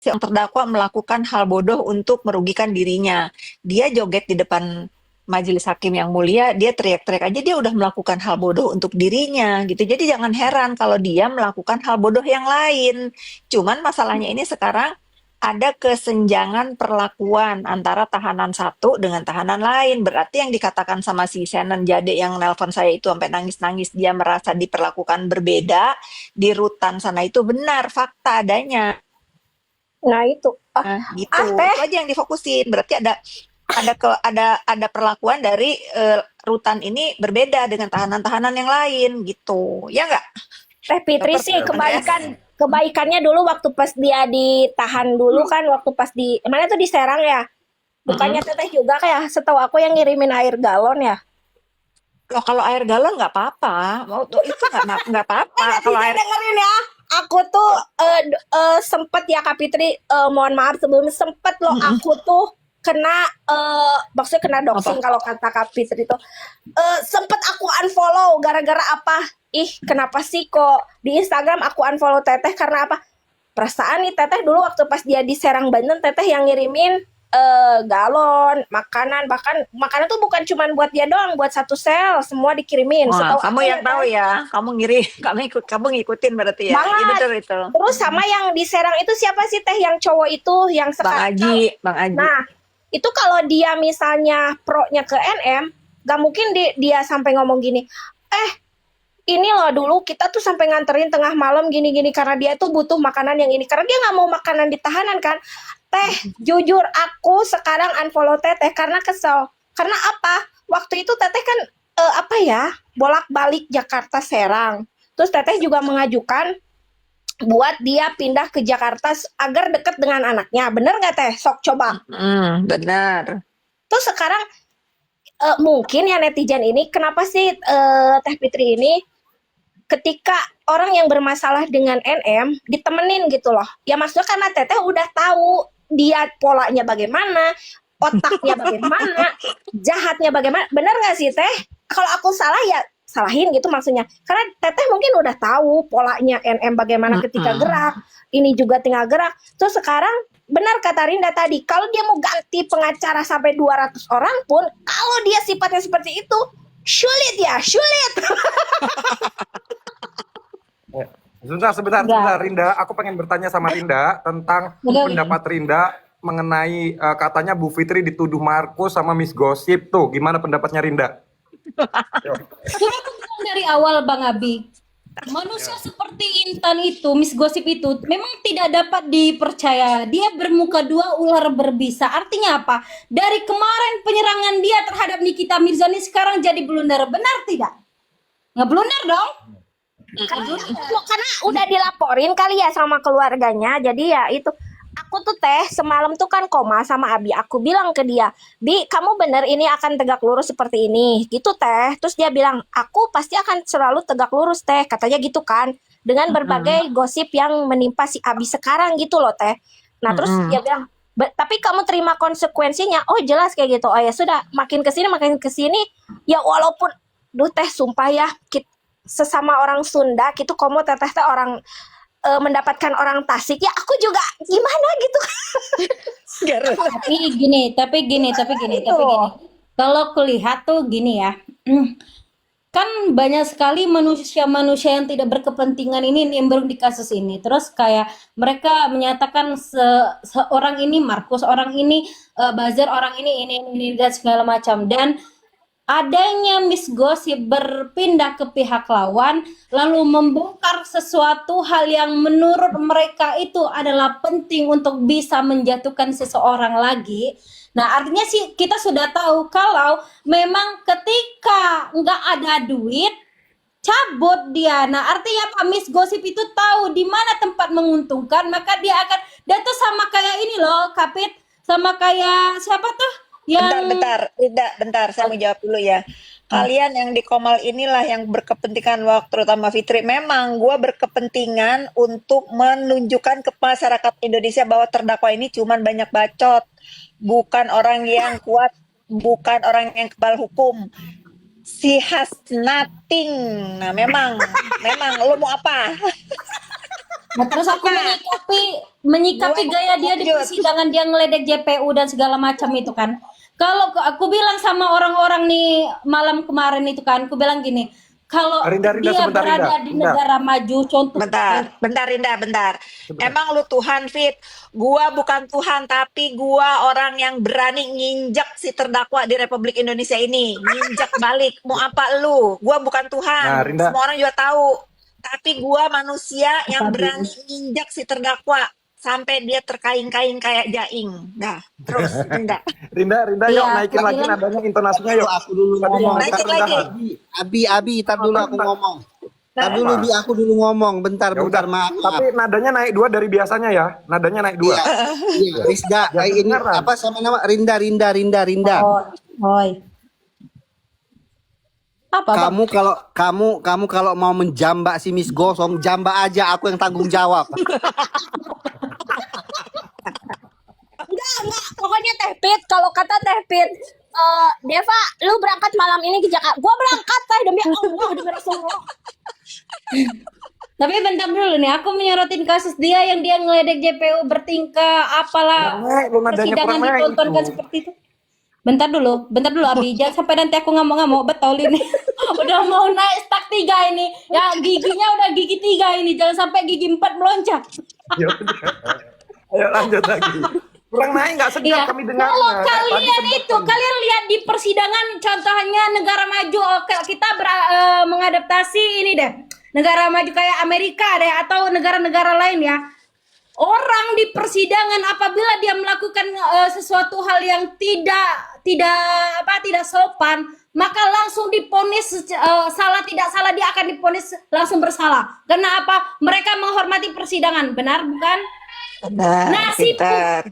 yang terdakwa melakukan hal bodoh untuk merugikan dirinya. Dia joget di depan majelis hakim yang mulia, dia teriak-teriak aja dia udah melakukan hal bodoh untuk dirinya gitu. Jadi jangan heran kalau dia melakukan hal bodoh yang lain. Cuman masalahnya ini sekarang ada kesenjangan perlakuan antara tahanan satu dengan tahanan lain. Berarti yang dikatakan sama si Senen Jade yang nelpon saya itu sampai nangis-nangis dia merasa diperlakukan berbeda di rutan sana itu benar fakta adanya. Nah itu, Nah, gitu. teh, Itu aja yang difokusin. Berarti ada perlakuan dari rutan ini berbeda dengan tahanan-tahanan yang lain gitu. Ya nggak? Teh Fitri Dokter sih Andreas? kebaikannya dulu waktu pas dia ditahan dulu kan, waktu pas di mana tuh di Serang ya. Mm-mm. Bukannya Teteh juga kayak setahu aku yang ngirimin air galon ya. Loh, kalau air galon nggak apa-apa. Mau tuh itu nggak apa-apa. Kalau Netizen air dengerin ya. Aku tuh sempet ya Kak Fitri, mohon maaf sebelumnya sempet loh Mm-mm. aku tuh kena maksudnya kena doxing Apa? kalau kata Kak Fitri itu. Sempet aku unfollow gara-gara apa? Ih, kenapa sih kok di Instagram aku unfollow Teteh karena apa? Perasaan nih Teteh dulu waktu pas dia di Serang Banten Teteh yang ngirimin galon, makanan, bahkan makanan tuh bukan cuma buat dia doang, buat satu sel, semua dikirimin. Wah, Setahu kamu aku ya yang tahu Teh. ya. Kamu ngiri, kamu ngikutin berarti ya. Iya Banget. betul itu. Terus sama yang di Serang itu siapa sih Teh yang cowok itu yang Bang sekarang. Aji, Bang Aji. Nah, itu kalau dia misalnya pro-nya ke NM, gak mungkin dia sampai ngomong gini, eh ini loh dulu kita tuh sampai nganterin tengah malam gini-gini karena dia tuh butuh makanan yang ini. Karena dia nggak mau makanan di tahanan kan. Teh, jujur aku sekarang unfollow Teteh karena kesel. Karena apa? Waktu itu Teteh kan apa ya, bolak-balik Jakarta Serang. Terus Teteh juga mengajukan buat dia pindah ke Jakarta agar deket dengan anaknya. Bener nggak Teh? Sok coba. Benar. Terus sekarang mungkin ya netizen ini, kenapa sih Teh Fitri ini ketika orang yang bermasalah dengan NM ditemenin gitu loh. Ya maksudnya karena Teteh udah tahu dia polanya bagaimana, otaknya bagaimana, jahatnya bagaimana. Bener nggak sih Teh? Kalau aku salah ya salahin gitu maksudnya. Karena Teteh mungkin udah tahu polanya NM bagaimana ketika Mm-mm. gerak. Ini juga tinggal gerak. Terus sekarang benar kata Rinda tadi, kalau dia mau ganti pengacara sampai 200 orang pun, kalau dia sifatnya seperti itu, sulit ya, sulit. Ya. Sebentar, Enggak. Rinda. Aku pengen bertanya sama Rinda tentang Enggak. pendapat Rinda mengenai katanya Bu Fitri dituduh Markus sama Miss Gosip tuh. Gimana pendapatnya Rinda? Yo. Sudah aku bilang dari awal Bang Abi, manusia seperti Intan itu, Miss Gosip itu, memang tidak dapat dipercaya. Dia bermuka dua, ular berbisa. Artinya apa? Dari kemarin penyerangan dia terhadap Nikita Mirzani sekarang jadi blunder. Benar tidak? Nggak blunder dong? Karena udah dilaporin kali ya sama keluarganya, jadi ya itu. Aku tuh Teh semalam tuh kan koma sama Abi, aku bilang ke dia, Bi kamu bener ini akan tegak lurus seperti ini gitu Teh. Terus dia bilang aku pasti akan selalu tegak lurus Teh, katanya gitu kan, dengan Mm-mm. berbagai gosip yang menimpa si Abi sekarang gitu loh Teh. Nah terus dia Mm-mm. bilang, tapi kamu terima konsekuensinya. Oh jelas kayak gitu. Oh ya sudah, makin kesini ya walaupun duh Teh sumpah ya sesama orang Sunda gitu, komo teteh teh orang mendapatkan orang Tasik ya aku juga gimana gitu. Garut. Tapi gini. Kalau kulihat tuh gini ya, kan banyak sekali manusia-manusia yang tidak berkepentingan ini nimbrung di kasus ini. Terus kayak mereka menyatakan seorang ini Markus, orang ini Bazar, orang ini dan segala macam. Dan adanya Miss Gosip berpindah ke pihak lawan lalu membongkar sesuatu hal yang menurut mereka itu adalah penting untuk bisa menjatuhkan seseorang lagi. Nah, artinya sih kita sudah tahu kalau memang ketika nggak ada duit cabut dia. Nah, artinya apa? Miss Gosip itu tahu di mana tempat menguntungkan, maka dia akan dan tuh sama kayak ini loh, Kapit, sama kayak siapa tuh Bentar, yang bentar, tidak, bentar. Saya mau jawab dulu ya. Kalian yang di Komal inilah yang berkepentingan, waktu terutama Fitri. Memang gue berkepentingan untuk menunjukkan ke masyarakat Indonesia bahwa terdakwa ini cuman banyak bacot, bukan orang yang kuat, bukan orang yang kebal hukum. She has nothing. Nah, memang lo mau apa? Nah, terus aku menyikapi Gua gaya dia di lanjut. persidangan, dia ngeledek JPU dan segala macam itu kan. Kalau aku bilang sama orang-orang nih malam kemarin itu kan, aku bilang gini, kalau Rinda, dia sebentar, Rinda. berada di negara maju, contoh Bentar, Rinda, bentar. Sebentar. Emang lu Tuhan, Fit? Gua bukan Tuhan, tapi gua orang yang berani nginjek si terdakwa di Republik Indonesia ini. Nginjek balik. Mau apa lu? Gua bukan Nah, Tuhan. Rinda, Semua orang juga tahu. Tapi gua manusia yang berani nginjek si terdakwa sampai dia terkaing-kaing kayak jaing. Nah, terus Rinda. Rinda, yuk Iya, naikin aku lagi bilang, nadanya, intonasinya yuk. Aku dulu Tadi ngomong. mau Naikin rendahan. lagi. Abi, tar dulu aku ngomong. Tar dulu, Apa? Bi, aku dulu ngomong. Bentar, Ya udah, maaf. tapi nadanya naik 2 dari biasanya ya. Nadanya naik 2. Iya, iya, Rizda, Ya, ini kedengaran. apa sama nama Rinda. Oi. Apa, Bang? Kamu kalau mau menjambak si Miss Gosong, jambak aja, aku yang tanggung jawab. Enggak, pokoknya Teh Pit, kalau kata Teh Pit, Deva, lu berangkat malam ini ke Jakarta. Gua berangkat, Teh, demi Allah, demi Rasulullah. Tapi bentar dulu nih, aku menyorotin kasus dia yang dia ngeledek JPU bertingkah apalah, Kurang naik, lu nadanya persidangan kurang naik ditontonkan itu. seperti itu. Bentar dulu Abi, jangan sampai nanti aku ngamuk-ngamuk, betul ini. Udah mau naik start 3 ini, ya giginya udah gigi 3 ini, jangan sampai gigi 4 meloncat. Ya udah. Ayo lanjut lagi. Kurang naik nggak sedap Iya, kami dengarnya. kalau Kayak tadi kalian sedap itu, kami. kalian lihat di persidangan, contohnya negara maju, oke, kita mengadaptasi ini deh, negara maju kayak Amerika deh, atau negara-negara lain ya. Orang di persidangan apabila dia melakukan sesuatu hal yang tidak sopan, maka langsung diponis salah tidak salah, dia akan diponis langsung bersalah. Karena apa? Mereka menghormati persidangan, benar bukan? Benar, Nah, si pintar.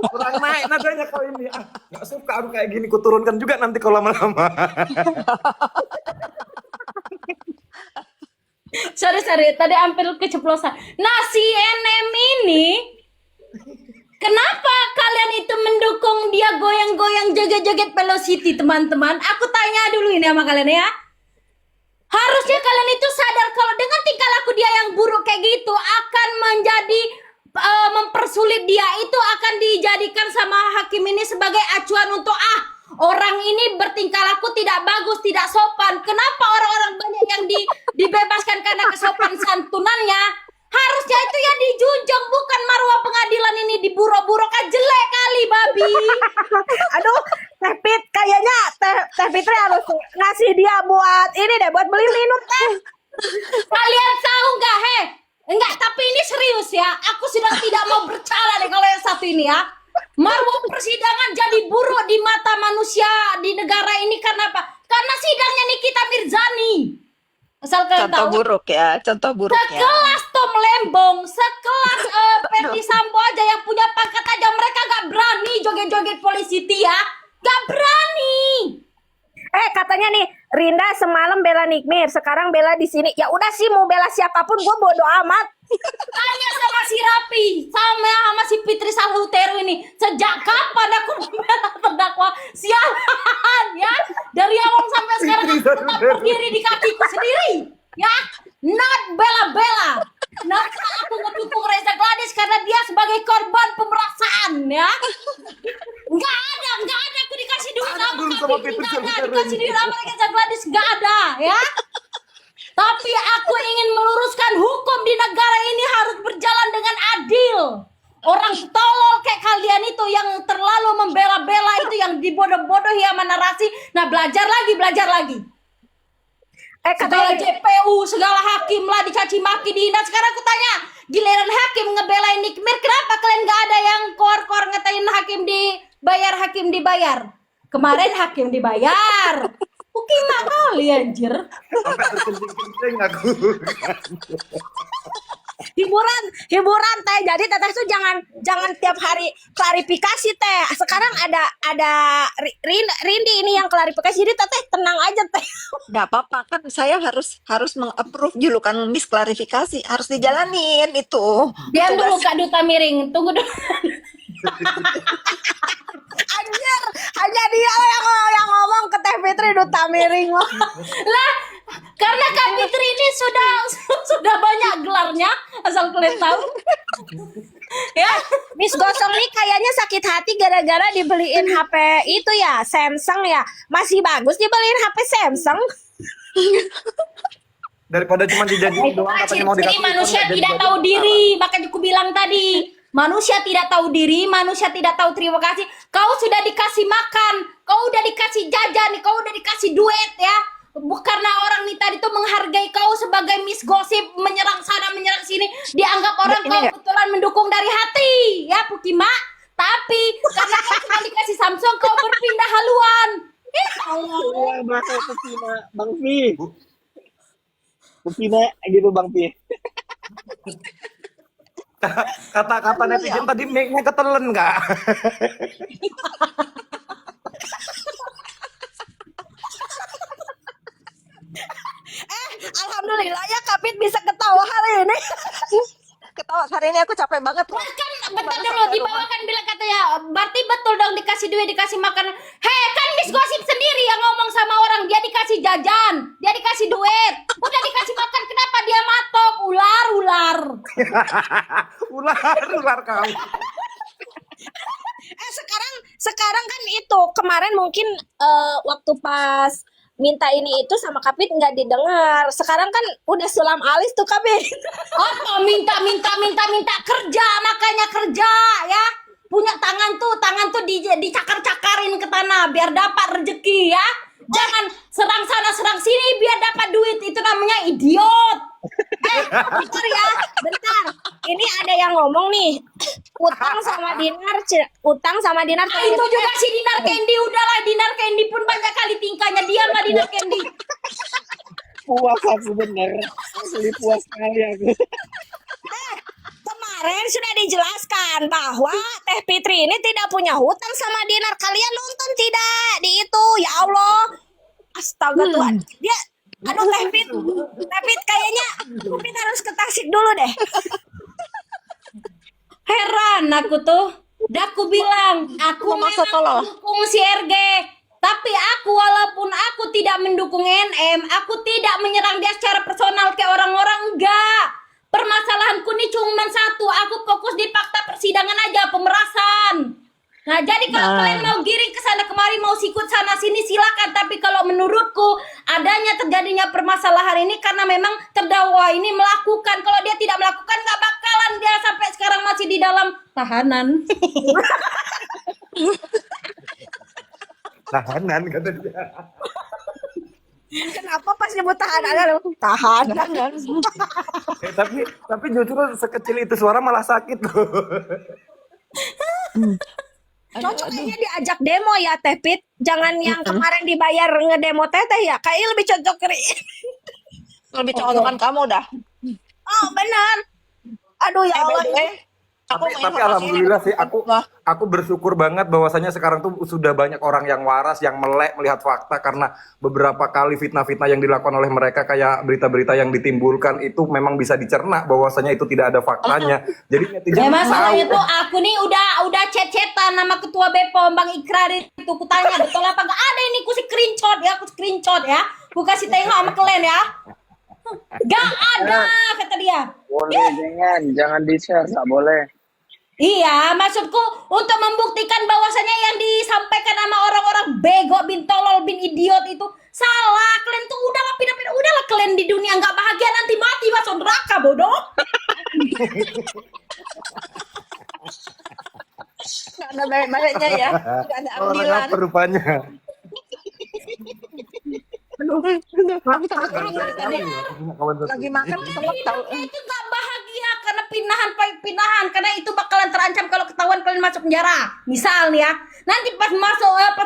Kurang naik nadanya kau ini. Ah, nggak suka aku kayak gini. Kuturunkan juga nanti kalau lama-lama. sorry, tadi hampir keceplosan. Nah, si NM ini, kenapa kalian itu mendukung dia goyang-goyang joget-joget velocity, teman-teman? Aku tanya dulu ini sama kalian ya. Harusnya kalian itu sadar kalau dengan tingkah laku dia yang buruk kayak gitu akan menjadi mempersulit dia, itu akan dijadikan sama hakim ini sebagai acuan untuk orang ini bertingkah laku tidak bagus, tidak sopan. Kenapa orang-orang banyak yang dibebaskan karena kesopan santunannya? Harusnya itu ya dijunjung, bukan marwah pengadilan ini diburuk-buruk, kan jelek kali babi. Aduh, Teh Pit, kayaknya Teh Fitri harus ngasih dia buat ini deh, buat beli minum, Teh. Kalian tahu nggak, enggak, tapi ini serius ya. Aku sudah tidak mau bercanda deh kalau yang satu ini ya. Marwah persidangan jadi buruk di mata manusia di negara ini karena apa? Karena sidangnya Nikita Mirzani. Asal kalian Contoh tahu, buruk ya, contoh buruk ya. sekelas Tom Lembong, sekelas Ferdi Sambo aja yang punya pangkat aja mereka gak berani joget-joget polisi ya. Gak berani. Katanya nih, Rinda semalam bela Nikmir, sekarang bela di sini. Ya udah sih, mau bela siapapun, gue bodo amat. Tanya sama si Rapi, sama si Fitri Salhuteru ini, sejak kapan aku membela terdakwa? Sialan ya, dari awal sampai sekarang aku tetap berdiri di kakiku sendiri ya, not bela-bela. Kenapa aku ngedukung Reza Gladys? Karena dia sebagai korban pemerasan ya. Nggak ada aku dikasih duit Tanya sama dulu sama Fitri, Fitri nggak ada Salhuteru dikasih ini. duit sama Reza Gladys, nggak ada ya. Tapi aku ingin meluruskan hukum di negara ini harus berjalan dengan adil. Orang tolol kayak kalian itu yang terlalu membela-bela itu, yang dibodoh-bodohi sama narasi. Nah, belajar lagi. Segala Katanya JPU, segala hakim lah dicaci maki, dihina. Sekarang aku tanya, giliran hakim ngebelain Nikmir, kenapa kalian gak ada yang kor-kor ngatain hakim dibayar? Kemarin hakim dibayar. Gimana kali anjir? Sampai terkencing-kencing aku. hiburan Teh. Jadi Teteh tuh jangan tiap hari klarifikasi, Teh. Sekarang ada Rindi ini yang klarifikasi, jadi Teteh tenang aja, Teh. Nggak apa-apa kan, saya harus meng-approve dulu kan, misklarifikasi harus dijalanin itu. Diam Tugas. dulu Kak Duta Miring, tunggu dulu. Anjir, hanya dia yang ngomong ke Teh Fitri Duta Miring. Lah, Karena Kak Fitri ini sudah banyak gelarnya, asal kalian tahu. Ya, Miss Gosong nih kayaknya sakit hati gara-gara dibeliin HP itu ya, Samsung ya. Masih bagus dibeliin HP Samsung. Daripada cuma dijanjiin doang katanya mau Jadi dikasih manusia iPhone, nggak tidak jadi-jadi. tahu diri, makanya aku bilang tadi. Manusia tidak tahu diri, manusia tidak tahu terima kasih. Kau sudah dikasih makan, kau udah dikasih jajan, kau udah dikasih duit ya. Karena orang nih tadi tuh menghargai kau sebagai Miss Gosip, menyerang sana menyerang sini, dianggap orang Ini kau nggak? kebetulan mendukung dari hati, ya Pukima. Tapi karena kau sudah dikasih Samsung, kau berpindah haluan. Bang Pi. Pina gitu Bang Pi. Kata-kata netizen tadi mic-nya ketelen nggak? Alhamdulillah ya Kapit bisa ketawa hari ini. Ketawa hari ini aku capek banget loh. Kan bentar dulu dibawakan bilang katanya berarti betul dong dikasih duit dikasih makanan. Hei kan Miss Gosip sendiri yang ngomong sama orang dia dikasih jajan, dia dikasih duit, udah dikasih makan kenapa dia matok ular. Ular kau. Sekarang kan itu kemarin mungkin waktu pas minta ini itu sama Kapit nggak didengar. Sekarang kan udah sulam alis tuh Kapit. Apa minta kerja makanya kerja ya. Punya tangan tuh dicakar-cakarin ke tanah biar dapat rezeki ya. Jangan serang sana serang sini biar dapat duit, itu namanya idiot. Bentar ya, bentar. Ini ada yang ngomong nih. Utang sama Dinar. Ah, itu juga si Dinar Candy, udahlah Dinar Candy pun banyak kali tingkahnya, diamlah Dinar Candy. Puas aku bener. Asli puas sekali aku. Kemarin sudah dijelaskan bahwa Teh Fitri ini tidak punya hutang sama Dinar. Kalian nonton tidak di itu? Ya Allah. Astaga Tuhan. Dia aduh Teh Fit kayaknya Fit harus ke Tasik dulu deh. Heran aku tuh. Udah aku bilang, aku Mau masuk tolol. memang mendukung si RG. Tapi aku walaupun aku tidak mendukung NM, aku tidak menyerang dia secara personal kayak orang-orang, enggak. Permasalahanku ini cuma satu, aku fokus di fakta persidangan aja, pemerasan. Nah, jadi kalau kalian mau giring ke sana kemari, mau sikut sana sini silakan. Tapi kalau menurutku adanya terjadinya permasalahan ini karena memang terdakwa ini melakukan. Kalau dia tidak melakukan, nggak bakalan dia sampai sekarang masih di dalam tahanan. Tahanan kata dia. Kenapa pas nyebut tahan? Tapi justru sekecil itu suara malah sakit tuh. Cocok kayaknya diajak demo ya Teh Fit. Jangan yang kemarin dibayar ngedemo Teteh ya. Kayaknya lebih cocok Lebih cocokan kamu dah. Oh benar. Aduh ya By Allah. the way, aku Tapi mau informasi alhamdulillah ini. sih aku bersyukur banget bahwasanya sekarang tuh sudah banyak orang yang waras yang melek melihat fakta, karena beberapa kali fitnah-fitnah yang dilakukan oleh mereka kayak berita-berita yang ditimbulkan itu memang bisa dicerna bahwasanya itu tidak ada faktanya. Jadi netizen Ya masalahnya tahu. tuh aku nih udah chat-chatan sama ketua Bepom Bang Ikrar itu, kutanya betul apa enggak, ada ini ku screenshot ya, ku kasih tengok sama kalian ya. Gak ada kata dia. Boleh, jangan di-share, tak boleh. Iya, maksudku untuk membuktikan bahwasanya yang disampaikan sama orang-orang bego bin tolol bin idiot itu salah. Kalian tuh udahlah pindah-pindah, udahlah kalian di dunia nggak bahagia nanti mati masuk neraka bodoh. Nggak ada baik-baiknya ya. Nggak ada Orang ambilan. apa rupanya? Aku takut banget tadi. Lagi makan sempat tahu. Itu nggak bahagia karena pindahan karena itu bakalan terancam kalau ketahuan kalian masuk penjara. Misal nih ya, nanti pas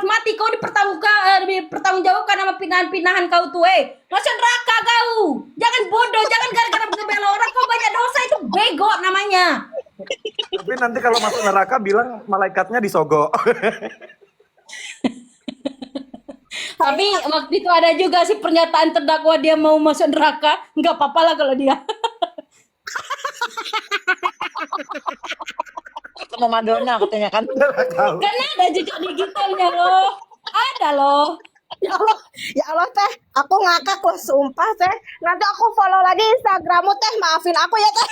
mati kau dipertanggungjawabkan sama pindahan kau tuh masuk neraka kau. Jangan bodoh, jangan gara-gara ngebela orang kau banyak dosa, itu bego namanya. Tapi nanti kalau masuk neraka bilang malaikatnya disogok. Tapi waktu itu ada juga sih pernyataan terdakwa dia mau masuk neraka, nggak apa-apa lah kalau dia. Ketemu Madonna katanya kan. Karena ada jejak digitalnya loh, ada loh. Ya Allah Teh. Aku ngakak loh, sumpah teh. Nanti aku follow lagi Instagrammu teh. Maafin aku ya teh.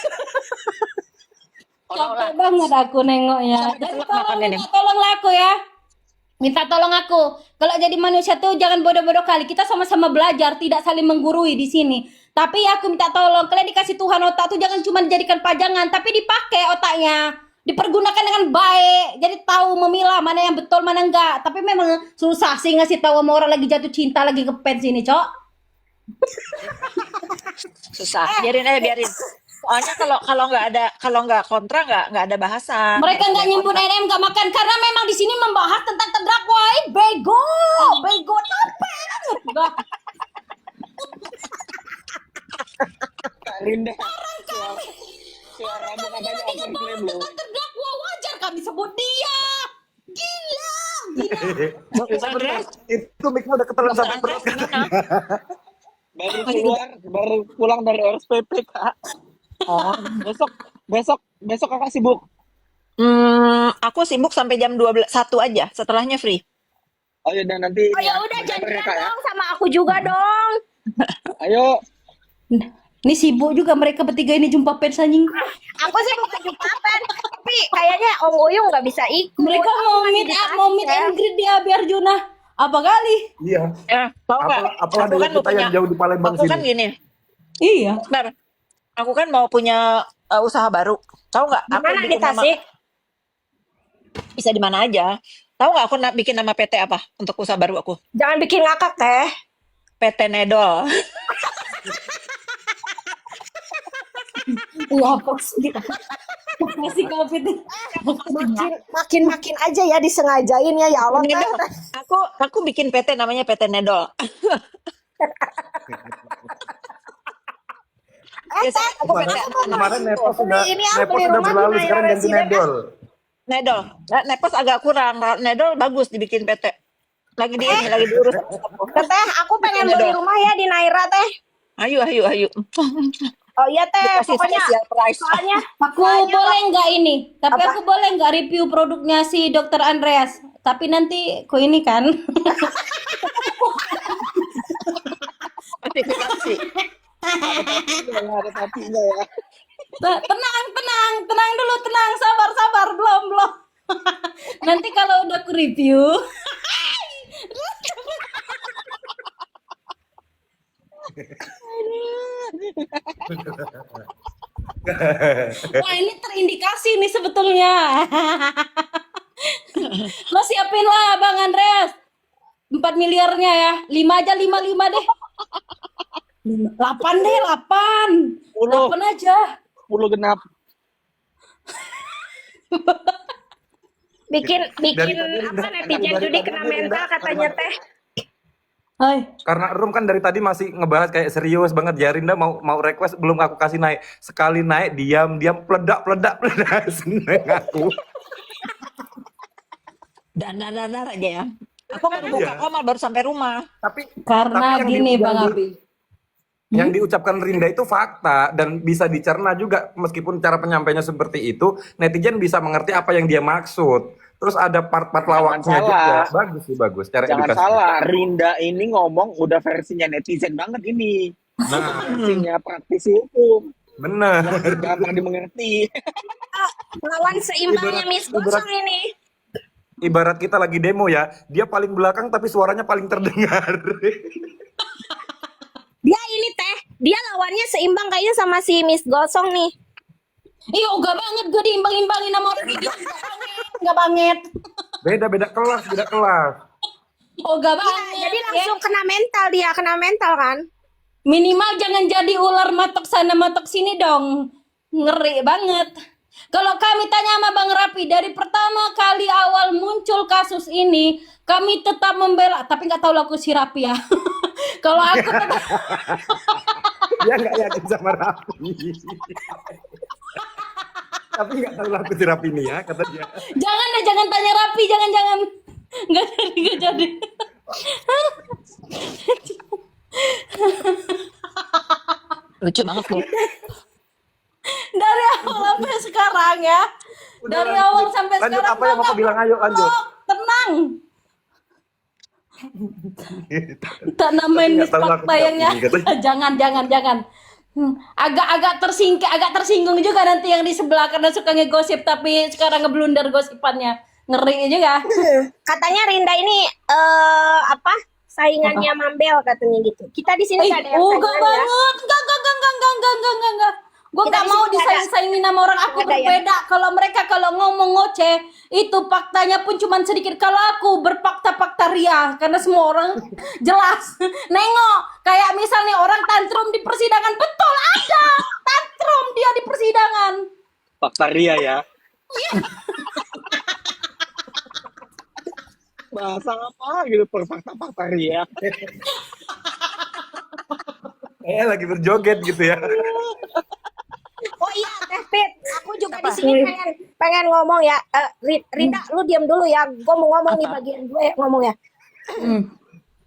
Follow lah. Capek banget aku nengoknya. Sampai Jadi keselak tolong makannya nih. minta tolonglah aku ya. Minta tolong aku. Kalau jadi manusia tuh jangan bodoh-bodoh kali. Kita sama-sama belajar, tidak saling menggurui di sini. Tapi aku minta tolong, kalian dikasih Tuhan otak tuh jangan cuma dijadikan pajangan, tapi dipakai otaknya. Dipergunakan dengan baik. Jadi tahu memilah mana yang betul, mana enggak. Tapi memang susah sih ngasih tahu sama orang lagi jatuh cinta, lagi ngefans ini, Cok. Susah. Biarin aja, biarin. Soalnya kalau nggak kontra nggak ada bahasan. Mereka nggak nyebut NM, nggak makan karena memang di sini membahas tentang terdakwa. Bego, bego capek. Nggak. Kak Rinda, suaramu katanya Tidak open bahas claim loh. tentang terdakwa, wajar kami sebut dia. Gila, gila. Dokter Andreas, Itu mic-nya udah ketelan Dokter sampai Andreas perut. gimana? Baru pulang dari RSPP, Kak. Oh, Besok Kakak sibuk. aku sibuk sampai jam 1 aja. Setelahnya free. Oh ya, dan nanti Oh ya ini udah ya, kabar ya, janjian Kak ya. dong sama aku juga dong. Ayo. Ini sibuk juga mereka bertiga ini jumpa pers anjing. Aku sih bukan jumpapan, tapi kayaknya Om Uyung nggak bisa ikut. Mereka Aku mau masih meet di up, mau meet Aceh. and greet dia biar Junah. Apa kali? Iya. Tahu nggak? Apalah Aku dengan kan mau kita yang punya. jauh di Palembang Aku kan sini. gini. Iya. Sebentar. Aku kan mau punya usaha baru. Tahu nggak? Di Aku mana di bikin nama. Tasik? Bisa di mana aja. Tahu nggak aku bikin nama PT apa untuk usaha baru aku? Jangan bikin ngakak teh. PT Nedol. Apa sih? Masih covid. Makin aja ya disengajain ya Allah teh. Nedol. Aku bikin PT namanya PT Nedol. Biasanya aku PT Kemarin Nepos sudah ini ah, beli udah rumah berlalu, di sekarang Nayara ganti Residen, Nedol. Nedol. Nah, Nepos agak kurang. Nedol bagus dibikin PT. Lagi diurus. Teh, aku pengen Nedol. beli rumah ya di Naira teh. Ayo. Oh iya teh, Dikasih pokoknya special price. soalnya Aku boleh nggak ini? Tapi Apa? aku boleh nggak review produknya si Dokter Andreas? Tapi nanti ku ini kan. Notifikasi. Ada tapinya ya. Tenang dulu, tenang, sabar, belum. Nanti kalau udah aku review, wah ini terindikasi nih sebetulnya. Lo siapin lah Bang Andreas, 4 miliarnya ya, 5 aja, 5 deh. 8 deh, 8 aja. 10 genap. bikin Dari tadi apa Rinda- netizen dari judi tadi kena Rinda mental katanya teh. Hai. Karena Rum kan dari tadi masih ngebahas kayak serius banget. Ya Rinda mau request belum aku kasih naik. Sekali naik diam peledak seneng aku. Dan aja ya. Aku baru buka kamar baru sampai rumah. Tapi Karena yang gini yang Bang di- Abi. yang diucapkan Rinda itu fakta dan bisa dicerna juga, meskipun cara penyampaiannya seperti itu, netizen bisa mengerti apa yang dia maksud. Terus ada part-part lawaknya juga. salah. Bagus cara Jangan edukasi. salah, Rinda ini ngomong udah versinya netizen banget ini. Nah, Versinya praktisi hukum. bener. Gampang dimengerti. Lawan seimbangnya Miss Gosong ini. Ibarat kita lagi demo ya, dia paling belakang tapi suaranya paling terdengar. Dia ini teh, dia lawannya seimbang kayaknya sama si Miss Gosong nih. Iya, enggak banget gue diimbang-imbangin sama orang video. Enggak banget. Beda kelas. Enggak Iya, banget. jadi ya. langsung kena mental kan? Minimal jangan jadi ular matok sana matok sini dong. Ngeri banget. Kalau kami tanya sama Bang Rapi, dari pertama kali awal muncul kasus ini, kami tetap membela, tapi nggak tahu laku si Rapi ya. Kalau aku tetap, Dia nggak yakin sama Rapi. Tapi nggak tahu laku si Rapi ini ya, kata dia. jangan tanya Rapi, jangan. Nggak jadi. Lucu banget loh. Dari awal sampai sekarang ya. Udah, Dari awal sampai lanjut sekarang. apa yang mau Bang, aku bilang, ayo lanjut. Tenang. Tak Tapi namain nggak Miss tahu aku Fakta nggak yang ya. pilih katanya. Jangan. Agak tersinggung juga nanti yang di sebelah karena suka ngegosip tapi sekarang ngeblunder gosipannya. Ngeri juga. Katanya Rinda ini apa? Saingannya Mambel katanya gitu. Kita di sini nggak ada yang Enggak saingan ya. banget. Enggak. Gue Kita nggak di mau sini nggak ada. disaing-saingin sama orang. Aku Nggak ada ya. berbeda. Kalau mereka kalau ngomong ngoceh, itu faktanya pun cuma sedikit. Kalau aku berfakta-fakta ria, karena semua orang jelas. Nengok, kayak misalnya orang tantrum di persidangan, betul ada tantrum dia di persidangan. Fakta Ria ya. Bahasa apa gitu fakta Ria. Kayak lagi berjoget gitu ya. Oh iya, Teh Pit, aku juga di Apa? sini pengen ngomong ya. Rinda, lu diam dulu ya. Gue mau ngomong nih bagian gue ngomong ya.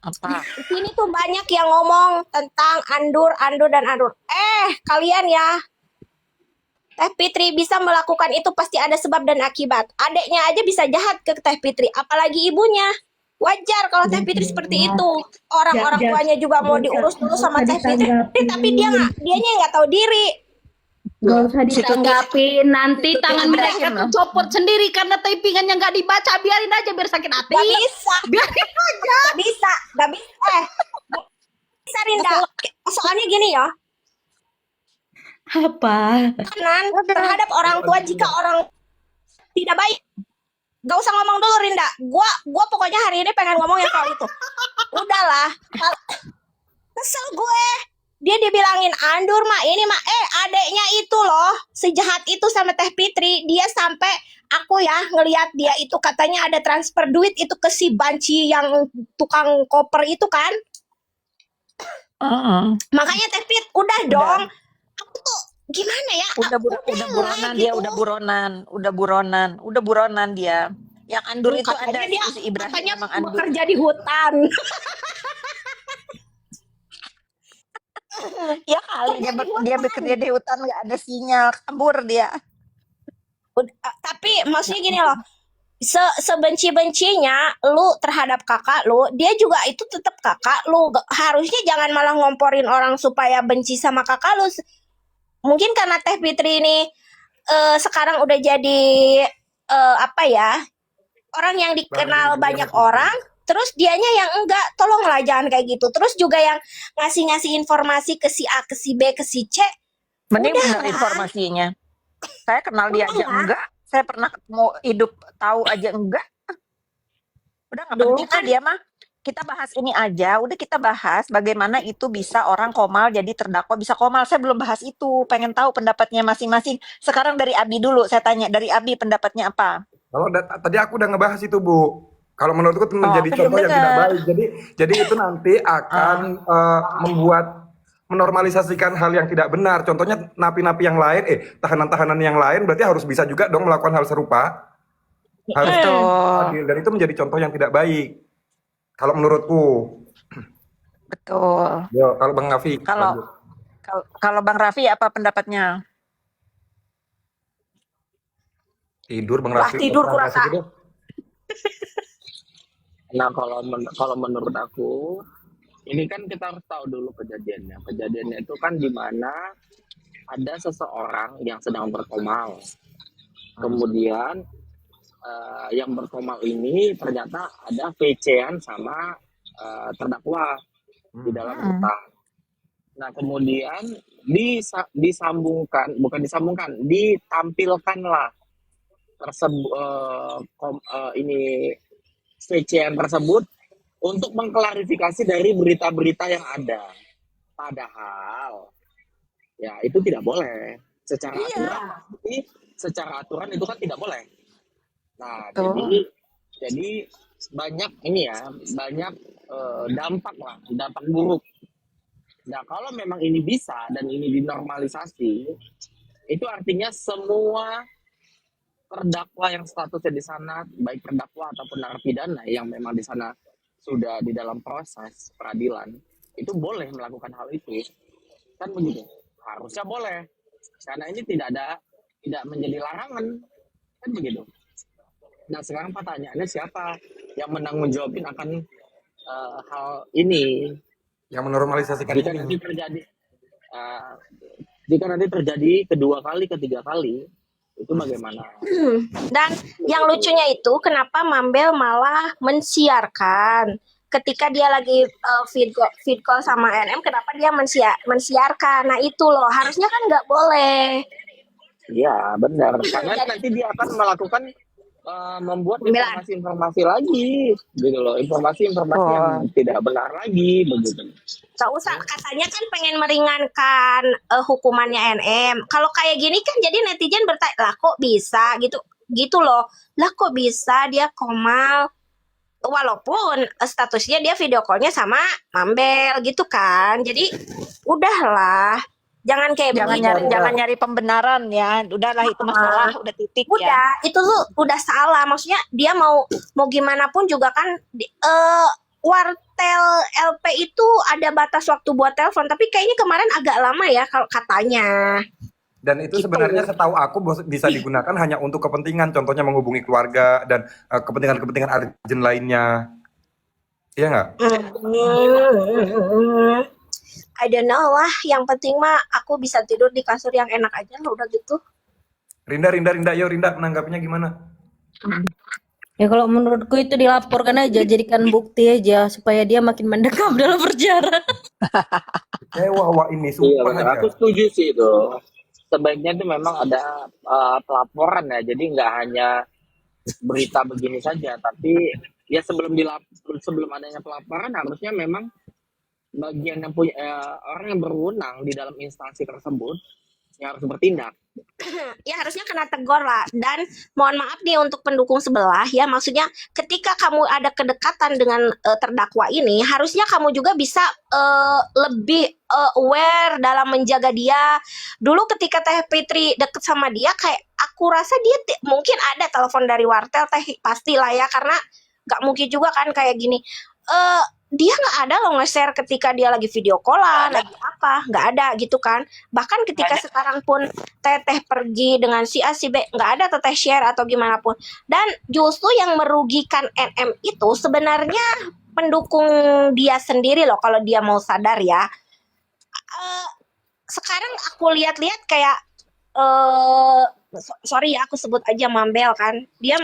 Apa? Di sini tuh banyak yang ngomong tentang Andur dan Andur. Kalian ya, Teh Fitri bisa melakukan itu pasti ada sebab dan akibat. Adeknya aja bisa jahat ke Teh Fitri, apalagi ibunya. Wajar kalau Teh Fitri seperti itu. Orang-orang tuanya juga mau diurus dulu sama Teh Fitri. Tapi dianya nggak tahu diri. Gak usah ditanggapin, nanti tangan mereka Ibrahim loh. copot sendiri karena typingannya nggak dibaca. Biarin aja biar sakit hati. Gak bisa. Biarin aja. Gak bisa. Gak bisa Rinda. Soalnya gini ya, Apa? kanan terhadap orang tua jika orang tidak baik. Gak usah ngomong dulu Rinda. Gua pokoknya hari ini pengen ngomong yang soal itu. Udahlah. Kesel gue. Dia dibilangin Andur mah ini mah adeknya itu loh sejahat itu sama Teh Fitri. Dia sampai aku ya ngelihat dia itu katanya ada transfer duit itu ke si Banci yang tukang koper itu kan. Makanya Teh Fit udah dong. Aku tuh gimana ya? Udah buronan dia, gitu. udah buronan dia. Yang Andur itu Katanya ada dia si Ibrahim katanya emang Andur. bekerja di hutan. Ya kali dia bekerja di hutan nggak ada sinyal, kabur dia. Tapi maksudnya gini loh, sebenci-bencinya lu terhadap kakak lu, dia juga itu tetap kakak lu. Harusnya jangan malah ngomporin orang supaya benci sama kakak lu. Mungkin karena Teh Fitri ini sekarang udah jadi apa ya, orang yang dikenal banyak orang, terus dianya yang enggak. Tolonglah jangan kayak gitu. Terus juga yang ngasih informasi ke si A, ke si B, ke si C. Mending Udah bener lah. informasinya. Saya kenal dia aja enggak. Saya pernah ketemu hidup tahu aja enggak. Udah nggak Dulu penting lah dia mah. Kita bahas ini aja. Udah kita bahas bagaimana itu bisa orang komal jadi terdakwa bisa komal. Saya belum bahas itu. Pengen tahu pendapatnya masing-masing. Sekarang dari Abi dulu. Saya tanya dari Abi pendapatnya apa? Kalau tadi aku udah ngebahas itu, Bu. Kalau menurutku itu menjadi aku contoh belum yang tidak dengar. baik. Jadi itu nanti akan membuat menormalisasikan hal yang tidak benar. Contohnya napi-napi yang lain, tahanan-tahanan yang lain berarti harus bisa juga dong melakukan hal serupa. Harus Betul. adil. Dan itu menjadi contoh yang tidak baik. Kalau menurutku. Betul. Yo, kalau Bang Raffi. Kalau kalau Bang Raffi apa pendapatnya? Tidur Bang Wah, Raffi. tidur Bang kurasa. Raffi gitu. Nah, kalau menurut aku, ini kan kita harus tahu dulu kejadiannya. Kejadiannya itu kan di mana ada seseorang yang sedang berkomal. Kemudian yang berkomal ini ternyata ada VC-an sama terdakwa di dalam hutan. Nah, kemudian ditampilkanlah ini VC-an tersebut untuk mengklarifikasi dari berita-berita yang ada. Padahal ya itu tidak boleh secara aturan. Secara aturan itu kan tidak boleh. Nah, jadi banyak ini ya, banyak dampak buruk. Nah, kalau memang ini bisa dan ini dinormalisasi, itu artinya semua terdakwa yang statusnya di sana, baik terdakwa ataupun narapidana yang memang di sana sudah di dalam proses peradilan, itu boleh melakukan hal itu. Kan begitu. Harusnya boleh. Karena ini tidak menjadi larangan. Kan begitu. Nah, sekarang pertanyaannya siapa yang menanggung jawabin akan hal ini. Yang menormalisasikan Jika ini. nanti terjadi, uh, jika nanti terjadi kedua kali, ketiga kali, itu bagaimana? Dan yang lucunya itu kenapa Mambel malah mensiarkan ketika dia lagi feed call sama NM, kenapa dia mensiarkan? Nah itu loh, harusnya kan nggak boleh. Iya, benar. Karena Jadi nanti dia akan melakukan membuat pembelaan. informasi-informasi lagi, gitu loh. Informasi-informasi yang Oh, tidak benar lagi, begitu. Gak usah, katanya kan pengen meringankan hukumannya NM. Kalau kayak gini kan jadi netizen bertanya, lah kok bisa gitu, gitu loh. Lah kok bisa dia komal, walaupun statusnya dia video callnya sama Mambel gitu kan. Jadi udahlah, jangan kayak jangan begitu. nyari pembenaran ya. Udahlah itu masalah, udah titik ya. Udah, itu tuh udah salah. Maksudnya dia mau gimana pun juga kan wartel LP itu ada batas waktu buat telepon, tapi kayaknya kemarin agak lama ya kalau katanya. Dan itu Gitu. sebenarnya setahu aku bisa digunakan hanya untuk kepentingan, contohnya menghubungi keluarga dan kepentingan-kepentingan urgent lainnya. Iya nggak? I don't know lah, yang penting mah aku bisa tidur di kasur yang enak aja lah, udah gitu. Rinda, yo Rinda, menanggapinya gimana? Ya kalau menurutku itu dilaporkan aja, jadikan bukti aja supaya dia makin mendekam dalam penjara. Wah ini Iya, sumpah benar. aja. Aku setuju sih itu. Sebaiknya itu memang ada pelaporan ya. Jadi nggak hanya berita begini saja, tapi ya sebelum adanya pelaporan harusnya memang bagian yang punya orang yang berwenang di dalam instansi tersebut yang harus bertindak. Ya harusnya kena tegur lah. Dan mohon maaf nih untuk pendukung sebelah ya, maksudnya ketika kamu ada kedekatan dengan terdakwa ini, harusnya kamu juga bisa lebih aware dalam menjaga dia. Dulu ketika Teh Fitri deket sama dia, kayak aku rasa dia mungkin ada telepon dari wartel, Teh pastilah ya, karena nggak mungkin juga kan kayak gini. Dia nggak ada loh nge-share ketika dia lagi video callan, lagi apa, nggak ada gitu kan. Bahkan ketika sekarang pun Teteh pergi dengan si A si B, nggak ada Teteh share atau gimana pun. Dan justru yang merugikan NM itu sebenarnya pendukung dia sendiri loh, kalau dia mau sadar ya. Sekarang aku lihat-lihat kayak sorry ya aku sebut aja Mambel kan, dia